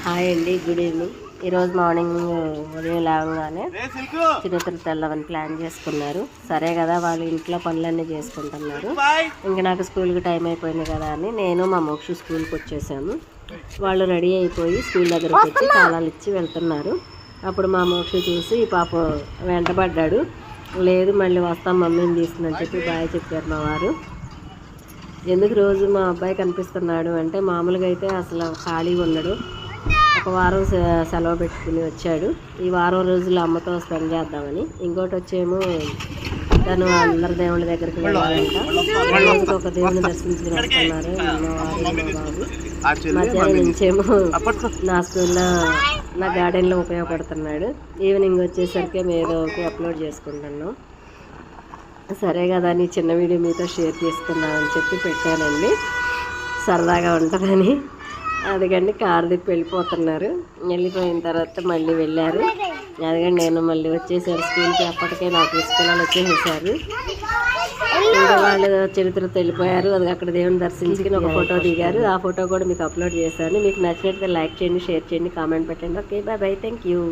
Hi అండి, good evening. ఈరోజు morning ఉదయం లేవగానే చిన్నతలు తెల్లవని ప్లాన్ చేసుకున్నారు. సరే కదా, వాళ్ళు ఇంట్లో పనులన్నీ చేసుకుంటున్నారు. ఇంకా నాకు స్కూల్కి టైం అయిపోయింది కదా అని నేను మా మోక్షి స్కూల్కి వచ్చేసాము. వాళ్ళు రెడీ అయిపోయి స్కూల్ దగ్గరకు వచ్చి తాళాలు ఇచ్చి వెళ్తున్నారు. అప్పుడు మా మోక్షి చూసి పాప వెంటబడ్డాడు. లేదు, మళ్ళీ వస్తాం మమ్మీని తీసుకుని చెప్పి బాయ్ చెప్పారు మా వారు. ఎందుకు రోజు మా అబ్బాయి కనిపిస్తున్నాడు అంటే, మామూలుగా అయితే అసలు ఖాళీగా ఉండడు. ఒక వారం సెలవు పెట్టుకుని వచ్చాడు. ఈ వారం రోజులు అమ్మతో స్పెండ్ చేద్దామని. ఇంకోటి వచ్చేమో తను అందరి దేవుళ్ళ దగ్గరికి వెళ్ళాలంట. రోజుకి ఒక దేవుని దర్శించుకుని వస్తున్నారు అమ్మవారు బాబు. మధ్యాహ్నం నుంచేమో నా స్కూల్లో నా గార్డెన్లో ఉపయోగపడుతున్నాడు. ఈవినింగ్ వచ్చేసరికి ఏదో ఒకటి అప్లోడ్ చేసుకుంటున్నాం. సరే కదా అని చిన్న వీడియో మీతో షేర్ చేసుకుందామని చెప్పి పెట్టానండి, సరదాగా ఉంటుందని. అదిగండి కారు తిప్పి వెళ్ళిపోతున్నారు. వెళ్ళిపోయిన తర్వాత మళ్ళీ వెళ్ళారు. అదిగండి నేను మళ్ళీ వచ్చేసారు స్కూల్కి. అప్పటికే నాకు స్కూల్లో వచ్చేసేసారు. ఇంకా వాళ్ళు చరిత్రతో వెళ్ళిపోయారు. అది అక్కడ దేవుని దర్శించుకుని ఒక ఫోటో దిగారు. ఆ ఫోటో కూడా మీకు అప్లోడ్ చేశాను. మీకు నచ్చినట్లయితే లైక్ చేయండి, షేర్ చేయండి, కామెంట్ పెట్టండి. Okay, bye bye, thank you.